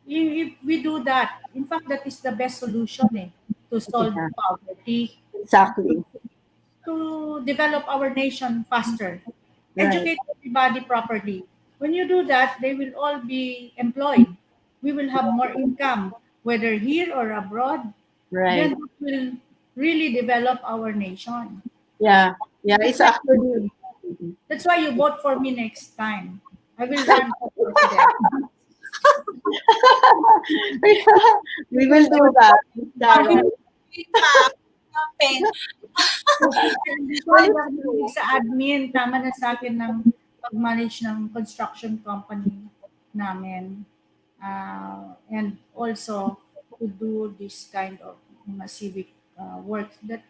if we do that, in fact, that is the best solution to solve Yeah. poverty, Exactly. to develop our nation faster, Right. educate everybody properly. When you do that, they will all be employed. We will have more income, whether here or abroad. Right. Then it will really develop our nation. Yeah. Yeah. It's actually. That's why you vote for me next time. I will run for president. We will do that. Miss Carol. Campaign. Hindi ko rin ako mahilig sa admin. Tama na sa akin ng pag-manage ng construction company namin. And also to do this kind of civic work that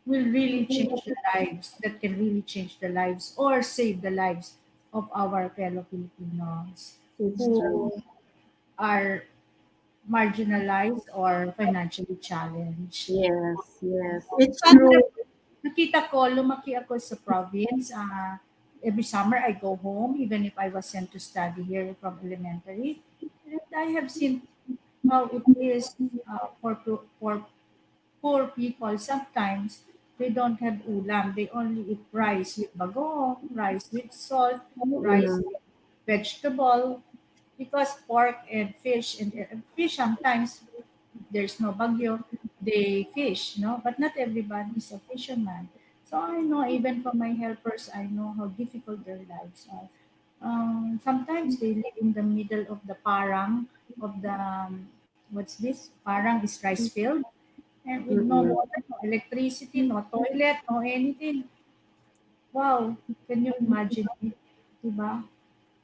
will really change the lives, that can really change the lives or save the lives of our fellow Filipinos It's who true. are marginalized or financially challenged. Yes. Yes. It's true. Nakita ko, lumaki ako sa province. Every summer, I go home, even if I was sent to study here from elementary. And I have seen how it is for poor people. Sometimes, they don't have ulam. They only eat rice with bagoong, rice with salt, rice with vegetable. Because pork and fish sometimes there's no bagyo, they fish, no? But not everybody is a fisherman. So I know even from my helpers, I know how difficult their lives are. Sometimes they live in the middle of the parang of the what's this? Parang is rice field, and with no water, no electricity, no toilet, no anything. Wow, can you imagine it? Diba?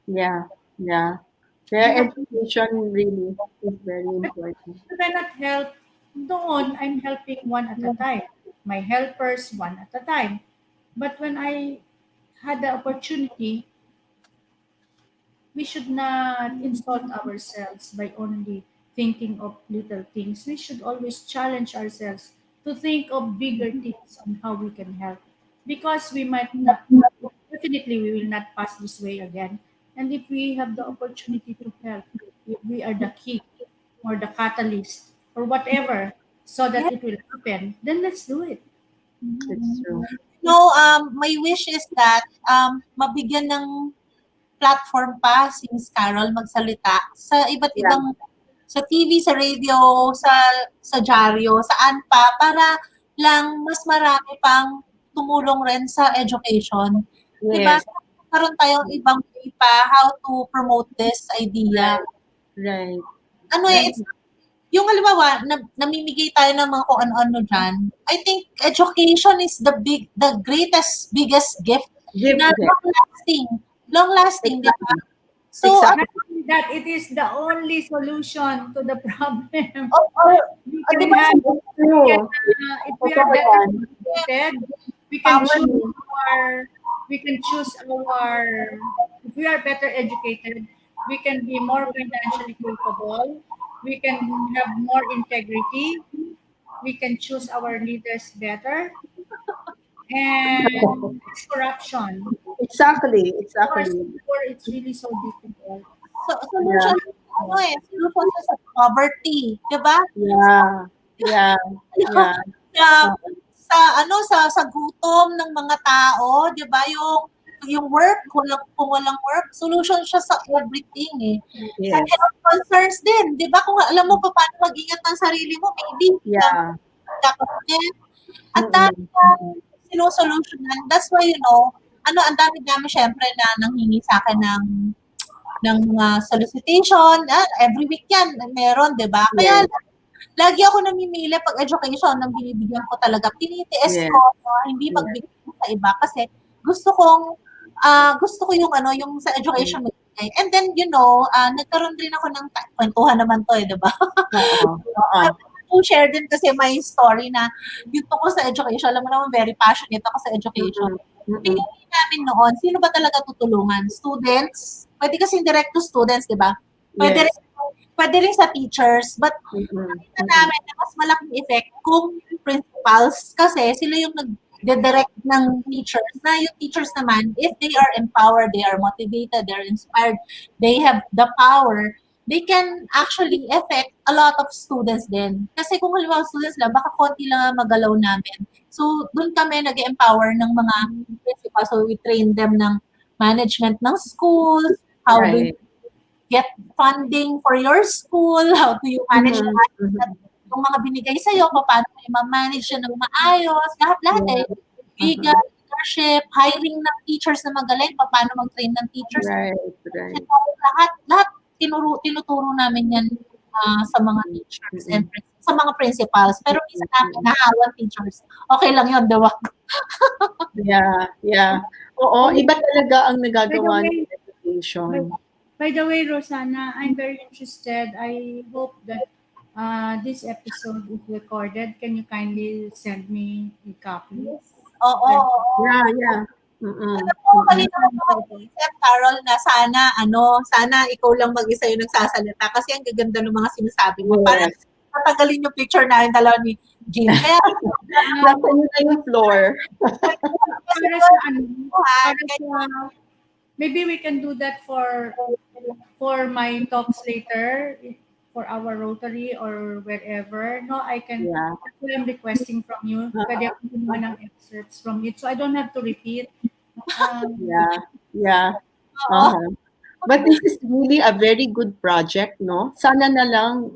Yeah. Yeah. You Their have education really is very important. You cannot help. Doon, I'm helping one at a time. My helpers, one at a time. But when I had the opportunity we should not insult ourselves by only thinking of little things. We should always challenge ourselves to think of bigger things on how we can help. Because we might not, definitely we will not pass this way again. And if we have the opportunity to help, if we are the key or the catalyst or whatever, so that it will happen, then let's do it. It's true. No, my wish is that mabigyan ng platform pa si Miss Carol magsalita sa iba't Yeah. ibang sa TV, sa radio, sa dyaryo, saan pa para lang mas marami pang tumulong rin sa education. 'Di ba? Yes. Karon tayong ibang way pa how to promote this idea. Right. Ano it's yung halimbawa, namimigay tayo ng mga kung ano-ano dyan, I think education is the biggest gift Give na them. long-lasting, di ba? So, Exactly. Not only that, it is the only solution to the problem. We di can ba? have, True. if we are better educated, we can choose our, if we are better educated, we can be more financially capable, we can have more integrity, we can choose our leaders better, and it's corruption. Exactly. Because Exactly. before it's really so difficult. solution, solution sa poverty, di ba? Yeah. Yeah. Yeah. Sa gutom ng mga tao, 'di ba? Yung work, kung walang work, solution siya sa everything eh. Sa Yes. health concerns din, 'di ba? Kung alam mo pa paano mag-ingat ng sarili mo, maybe Yeah. kakasakit. Ang dami na sinusolusyonan. That's why, ang dami-dami syempre na nanghingi sa akin ng mga solicitation. Every week yan, meron, 'di ba? Kaya lagi ako namimili pag education ng binibigyan ko talaga. Tinitiis Yes. ko, hindi magbigay sa iba kasi gusto ko yung sa education magbigay. And then, nagkaroon rin ako ng kwentuhan naman to, di ba? Oo. Oo. To share din kasi my story na yung tungkol sa education. Alam mo naman, very passionate ako sa education. Pinili namin noon, sino ba talaga tutulungan? Students? Pwede kasing direct to students, di ba? Yes. Pwede rin sa teachers, but nakita namin na mas malaking effect kung principals kasi sila yung nag-direct ng teachers na yung teachers naman, if they are empowered, they are motivated, they are inspired, they have the power, they can actually affect a lot of students din. Kasi kung halimbawa students lang, baka konti lang ang magalaw namin. So, doon kami nag-empower ng mga principals. So, we train them ng management ng schools, how do you get funding for your school, how do you manage yung mga binigay sa'yo, paano mo i-manage yun ng maayos, lahat leadership, hiring ng teachers na magaling, paano mag-train ng teachers. Right. Lahat tinuturo namin yan sa mga teachers and sa mga principals. Pero minsan namin nahawan teachers. Okay lang yun, diba? Yeah. Oo, iba talaga ang nagagawa ng education. By the way, Rosanna, I'm very interested. I hope that this episode is recorded. Can you kindly send me a copy? Oo. Yeah. Alam mo, kanina ako mag-isip, Carol, na sana ikaw lang mag-isa yung nagsasalita kasi ang gaganda ng mga sinasabi mo. Parang tatagalin yung picture namin dalawa ni Jean. Kaya, Nasa na yung floor. Maybe we can do that for my talks later, for our Rotary or wherever. No, I can. Yeah. That's what I'm requesting from you. Pwede ako gumawa ng excerpts from it, so I don't have to repeat. Yeah. But this is really a very good project, no? Sana na lang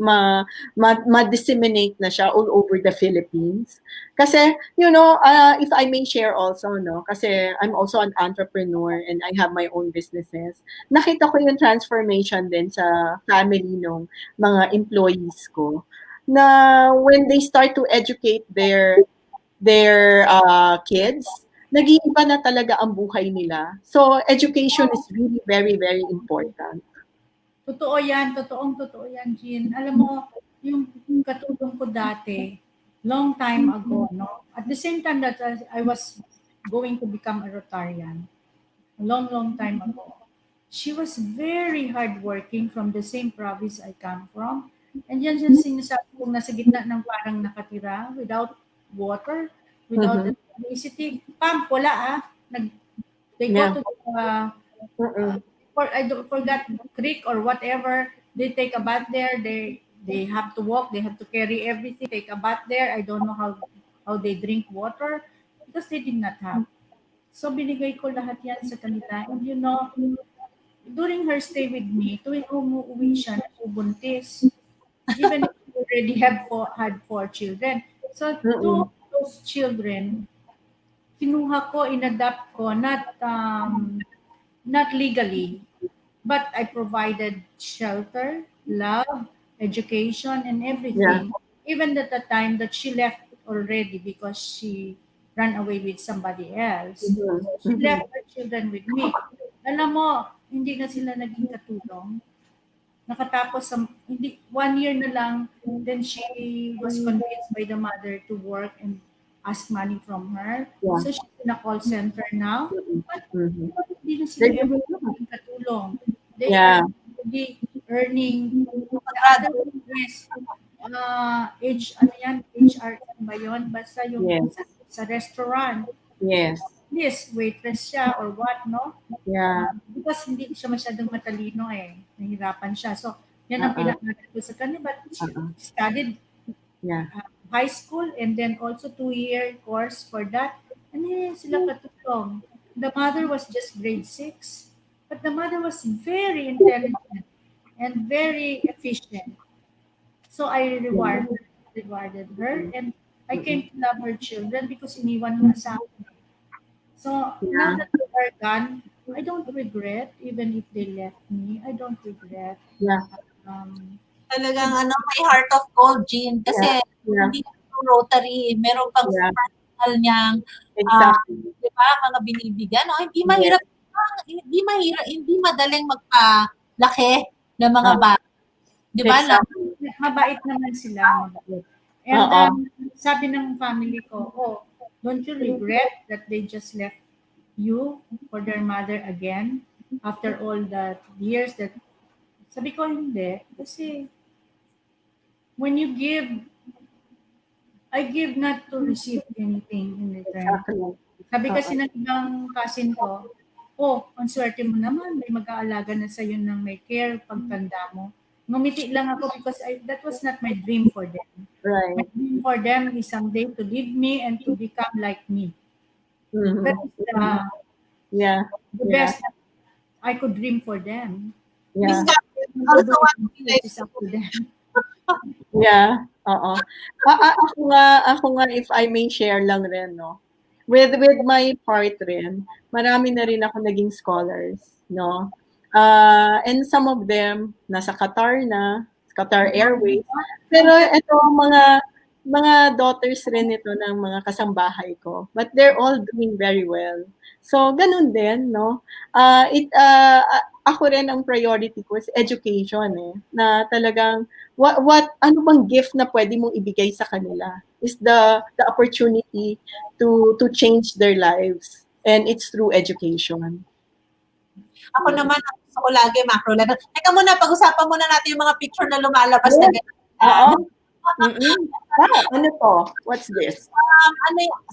ma-disseminate na siya all over the Philippines. Kasi, if I may share also, no? Kasi I'm also an entrepreneur and I have my own businesses. Nakita ko yung transformation din sa family ng mga employees ko na when they start to educate their kids, nag-iiba na talaga ang buhay nila. So, education is really very, very important. Totoo yan, Jean. Alam mo, yung katulong ko dati, long time ago, no? At the same time that I was going to become a Rotarian, a long time ago. she was very hardworking from the same province I come from. And yan siya sinasabi kong nasa gitna ng parang nakatira without water, without Mhm. electricity. Pump, wala they Yeah. go to the, Mm-mm. I don't forgot creek or whatever. They take a bath there. They have to walk. They have to carry everything. Take a bath there. I don't know how they drink water because they did not have. So binigay ko lahat yan sa kanila. And during her stay with me, tuwing umuwi siya, nabubuntis. Even if she already had 4 children. So two of Mm-mm. those children, kinuha ko, inadapt ko, not legally, but I provided shelter, love, education, and Yeah. everything. Even at the time that she left already because she ran away with somebody else. Mhm. So she Mhm. left her children with me. Alam mo, hindi na sila naging katulong. Nakatapos sa, hindi, 1 year na lang, then she was convinced by the mother to work and ask money from her. Yeah. So she's in a call center now. Mm-mm. But Mhm. hindi na sila They're ever doing good. naging katulong. They are Yeah. already earning. The other one is, ano yan, HRM ba yun? Basta yung Yes. sa restaurant. Yes. Yes, waitress siya or what, no? Yeah. Because hindi siya masyadong matalino nahirapan siya. So, yan ang Uh-uh. pinag ko sa kanya. But she Uh-uh. studied Yeah. high school and then also 2-year course for that. And sila katulong. The mother was just grade 6. But the mother was very intelligent and very efficient. So I rewarded her and I came to love her children because iniwan nga sa akin. So now Yeah. that they are gone, I don't regret even if they left me. I don't regret. Yeah. Um, Talagang may heart of gold, Jean. Kasi Yeah. hindi lang Rotary, meron pang Yeah. personal niyang, Exactly. di ba, mga binibigyan. No? Hindi Yes. mahirap, hindi madaling magpalaki ng mga Ah. bata. Di ba? Exactly. mabait naman sila. Mabait. And Oo. sabi ng family ko, don't you regret that they just left you for their mother again after all the years that sabi ko hindi kasi when you give, I give not to receive anything in return. Exactly. Sabi kasi ng ibang cousin ko, ang swerte mo naman, may mag-aalaga na sa'yo ng may care pagtanda mo. Ngumiti lang ako because that was not my dream for them. My Right. dream for them is someday to leave me and to become like me. Mhm. That is Yeah. the Yeah. best that I could dream for them. Miss Yeah. Gabby, also want to be like It's up to them. Yeah. Oo. Ako nga if I may share lang rin, no. With my part rin, marami na rin ako naging scholars, no. And some of them nasa Qatar na, Qatar Airways. Pero ito mga daughters rin ito ng mga kasambahay ko. But they're all doing very well. So ganun din, no. Ako rin ang priority ko is education na talagang ano bang gift na pwede mong ibigay sa kanila is the opportunity to change their lives, and it's through education. Ako naman, ang gusto ko lagi macro level. Teka muna, pag-usapan muna natin yung mga picture na lumalabas na ganyan. Oo. Ano to? What's this?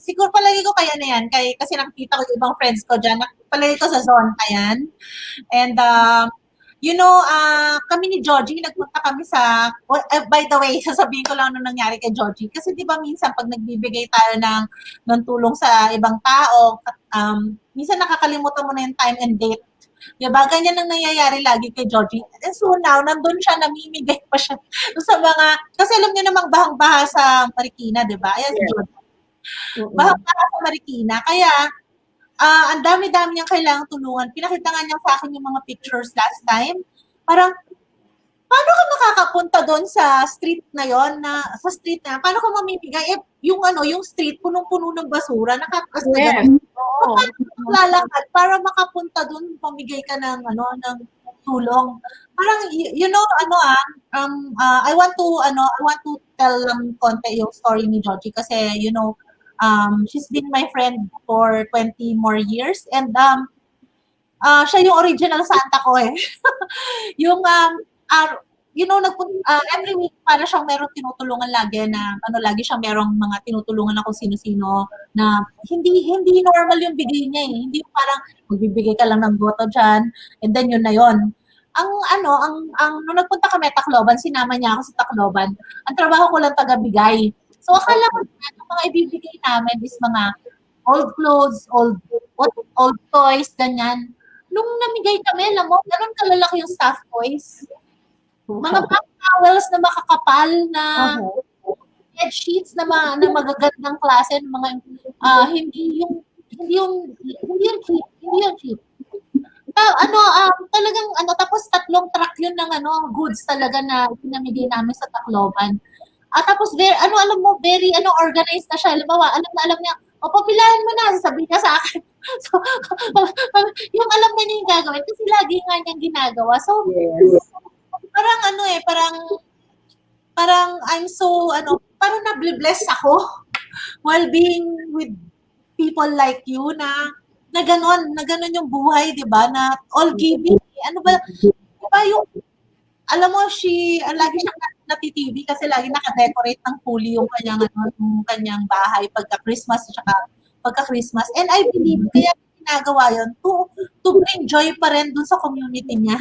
Siguro palagi ko kaya na yan, kasi nakita ko yung ibang friends ko dyan, palagi ko sa zone pa yan. And, kami ni Georgie, nagpunta kami by the way, sasabihin ko lang ano nangyari kay Georgie. Kasi di ba minsan pag nagbibigay tayo ng tulong sa ibang tao, minsan nakakalimutan mo na yung time and date. Diba? Ganyan ang nangyayari lagi kay Georgie. And so now, nandun siya, namimigay pa siya sa kasi alam niyo namang bahang-baha sa Marikina, diba? Ayan si Georgie. Bahang-baha sa Marikina. Kaya, ang dami-dami niyang kailangang tulungan. Pinakita nga niya sa akin yung mga pictures last time. Parang, paano ka makakapunta doon sa street na yon paano ka mamimigay? Yung street, punong-puno ng basura, nakakasagad. Oo. Lalakad para makapunta doon, pamigay ka ng tulong. Parang I want to tell konti yung story ni Georgie kasi she's been my friend for 20 more years and siya yung original Santa ko eh. Yung, every week para siyang merong tinutulungan lagi na lagi siyang merong mga tinutulungan na kung sino-sino na hindi normal yung bigay niya eh. Hindi yung parang magbibigay ka lang ng boto diyan and then yun na yun. Nung nagpunta kami Tacloban, sinama niya ako sa Tacloban. Ang trabaho ko lang tagabigay. So akala ko yung mga ibibigay namin is mga old clothes, old toys, ganyan. Nung namigay kami, alam mo, ganun kalalaki yung staff toys. Mga back towels na makakapal na bed sheets na magagandang klase ng mga hindi yung cheap. Talagang tapos 3 truck yun ng goods talaga na pinamigay namin sa Tacloban. Tapos alam mo, very organized na siya. Alam niya, papilahan mo na, sasabihin niya sa akin. So, yung alam na niya yung gagawin kasi lagi nga niyang ginagawa. So, parang I'm so, parang na-bless ako while being with people like you na ganon yung buhay, di ba? Na all giving. Ano ba, di ba yung, alam mo, lagi siyang natitv kasi lagi naka-decorate ng fully yung kanyang bahay pagka-Christmas at saka pagka-Christmas. And I believe, kaya ginagawa yun to bring joy pa rin dun sa community niya.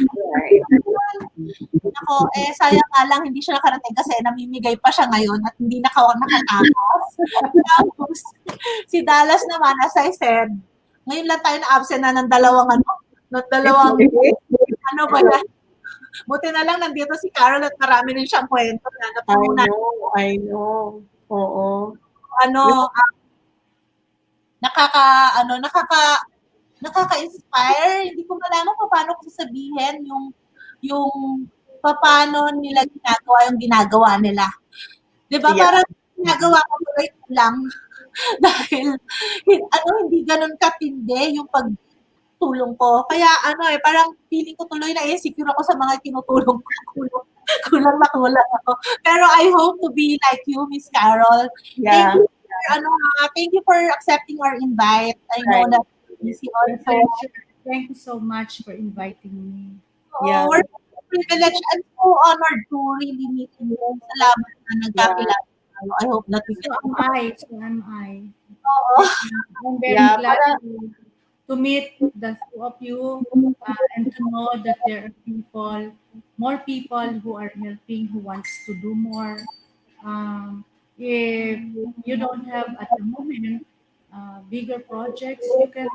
Ako, sayang nga lang hindi siya nakarating kasi namimigay pa siya ngayon at hindi nakatapos. Tapos, si Dallas naman, as I said, ngayon lang tayo na-absent na ng dalawang ba yan? Buti na lang nandito si Carol at marami rin siyang kwento na napamunan. I know. Oo. Nakaka-inspire. Hindi ko malaman paano ko sasabihin yung paano nila ginagawa nila. 'Di ba? Yeah. Parang ginagawa ko lang dahil hindi ganoon katindi yung pagtulong ko. Kaya parang feeling ko tuloy na insecure ako sa mga tinutulong ko. Kulang ako. Pero I hope to be like you, Miss Carol. Yeah. Thank you for accepting our invite. I know that busy also. Thank you so much for inviting me. Yeah. We're privileged and so honored to really meet you. Salamat na nagkakilala tayo. I hope that we can. So am I. Oo. I'm very glad to meet the two of you and to know that there are more people who are helping, who wants to do more. If you don't have at the moment bigger projects, you can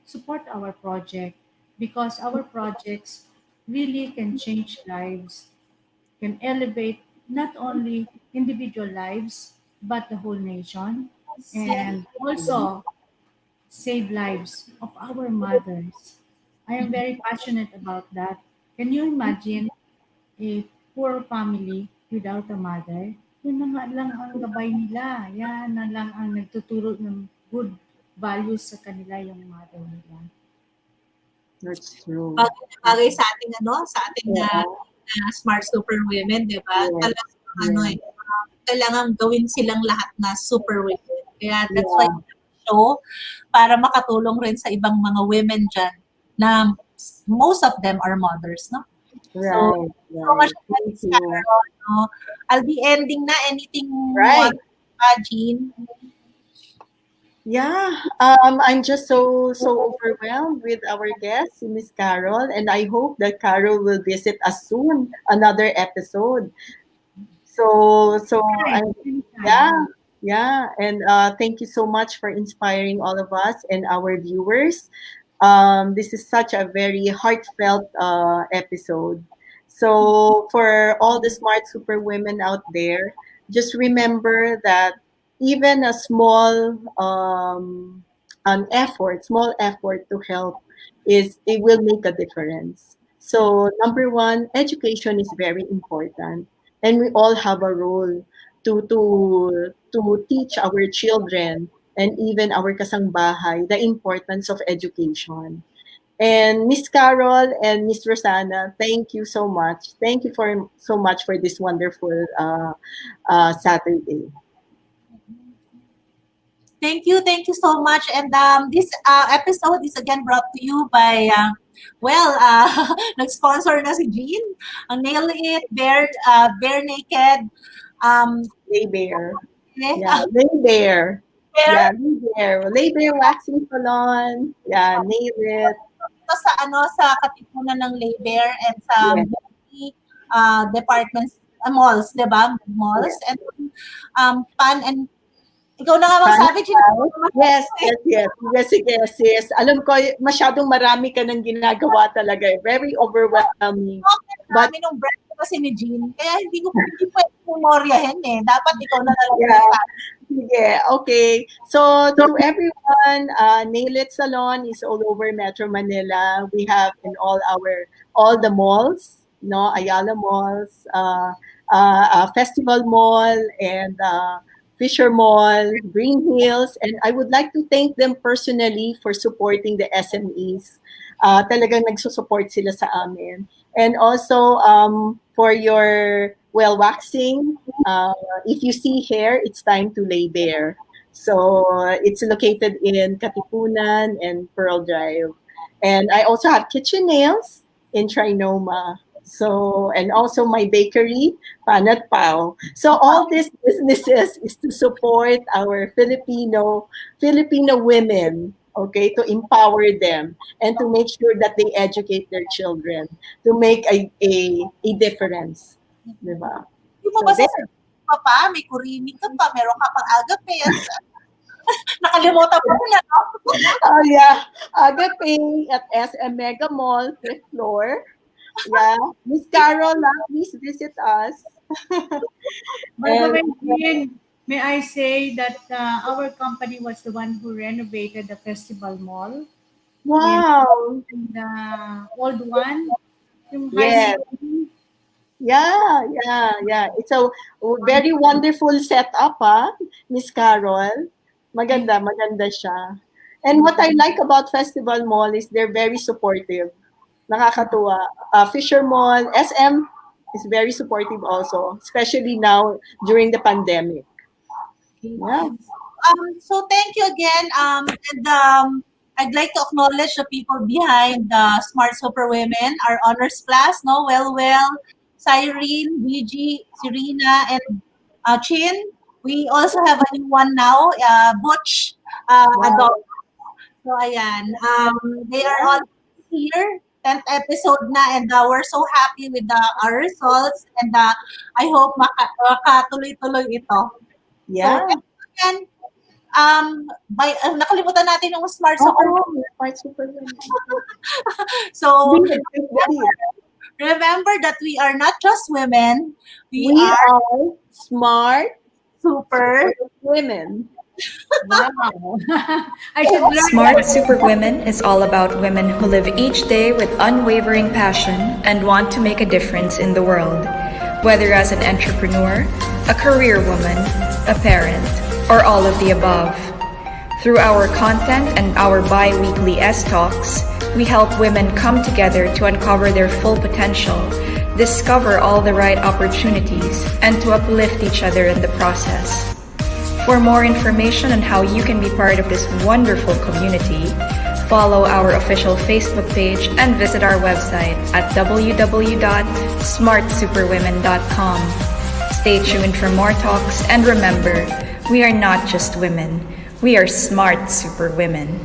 support our project because our projects really can change lives, can elevate not only individual lives, but the whole nation, and also save lives of our mothers. I am very passionate about that. Can you imagine a poor family without a mother? Yun na nga lang ang gabay nila. Yan na lang ang nagtuturo ng good values sa kanila yung mother nila. That's true. Bagay sa ating smart super women, di ba? Yeah. Talagang kailangan gawin silang lahat na super women. Kaya that's why show para makatulong rin sa ibang mga women dyan na most of them are mothers, no? Right. So much thanks, Carol, no? I'll be ending na. Anything Right. Jean? Yeah, I'm just so overwhelmed with our guest, Miss Carol, and I hope that Carol will visit us soon, another episode. So yeah, and thank you so much for inspiring all of us and our viewers. This is such a very heartfelt episode. So for all the smart super women out there, just remember that even a small effort to help it will make a difference. So number one, education is very important, and we all have a role to teach our children and even our kasangbahay the importance of education. And Miss Carol and Miss Rosanna, thank you so much. Thank you so much for this wonderful Saturday. Thank you so much. And this episode is again brought to you by, nag-sponsor na si Jean, ang Nail It, Bare Naked, Lay Bare. eh, Yeah, Lay Bare. Bare, Yeah, Lay Bare. Lay Bare Waxing Salon. Yeah, Nail It. ito sa katipunan ng Lay Bare and sa Yes. beauty departments, malls, 'di ba? Malls and pan and ikaw na nga magsabi, Jean. Yes, yes, yes. Sige, sis. Alam ko, masyadong marami ka ng ginagawa talaga. Very overwhelming. But- Marami nung brand kasi ni Jean. Kaya hindi pwede memoryahin eh. Dapat ikaw na lang Yeah. magsabi. Sige, okay. So, to everyone, Nail It Salon is all over Metro Manila. We have in all the malls, no, Ayala Malls, Festival Mall, and Fisher Mall, Green Hills, and I would like to thank them personally for supporting the SMEs. Talagang nagsusupport sila sa amin. And also, for your waxing, if you see hair, it's time to lay bare. So, it's located in Katipunan and Pearl Drive. And I also have Kitchen Nails in Trinoma. So, and also my bakery, Panat Pao. So all these businesses is to support our Filipino women, okay, to empower them and to make sure that they educate their children to make a difference. Diba? Hindi mo So ba there. sa pa, may kurimi ka pa, meron ka pang agape. Nakalimutan mo na, no? Oh yeah, Agape at SM Mega Mall, 5th floor. Yeah, Miss Carol, please visit us. By the way, And- Jean, may I say that our company was the one who renovated the festival mall, Wow. the old one, yung Yes. high school. Yeah. It's a very wonderful setup, Miss Carol. Maganda siya. And what I like about Festival Mall is they're very supportive. Nakakatuwa. Fisher Mall, SM is very supportive also, especially now during the pandemic. Yeah. So thank you again. I'd like to acknowledge the people behind the Smart Super Women, our honors class, no? Well, Cyrene, BG, Serena, and Chin. We also have a new one now, Butch, Adolfo. So ayan, they are all here. 10th episode na, and we're so happy with our results, and I hope makatuloy-tuloy ito. Yeah. So, again, nakalimutan natin yung Smart Super. Smart Super Women. So We remember that we are not just women, we are are smart super. women. Wow. I should learn. Smart Super Women is all about women who live each day with unwavering passion and want to make a difference in the world. Whether as an entrepreneur, a career woman, a parent, or all of the above. Through our content and our bi-weekly S-Talks, we help women come together to uncover their full potential, discover all the right opportunities, and to uplift each other in the process. For more information on how you can be part of this wonderful community, follow our official Facebook page and visit our website at www.smartsuperwomen.com. Stay tuned for more talks, and remember, we are not just women, we are smart super women.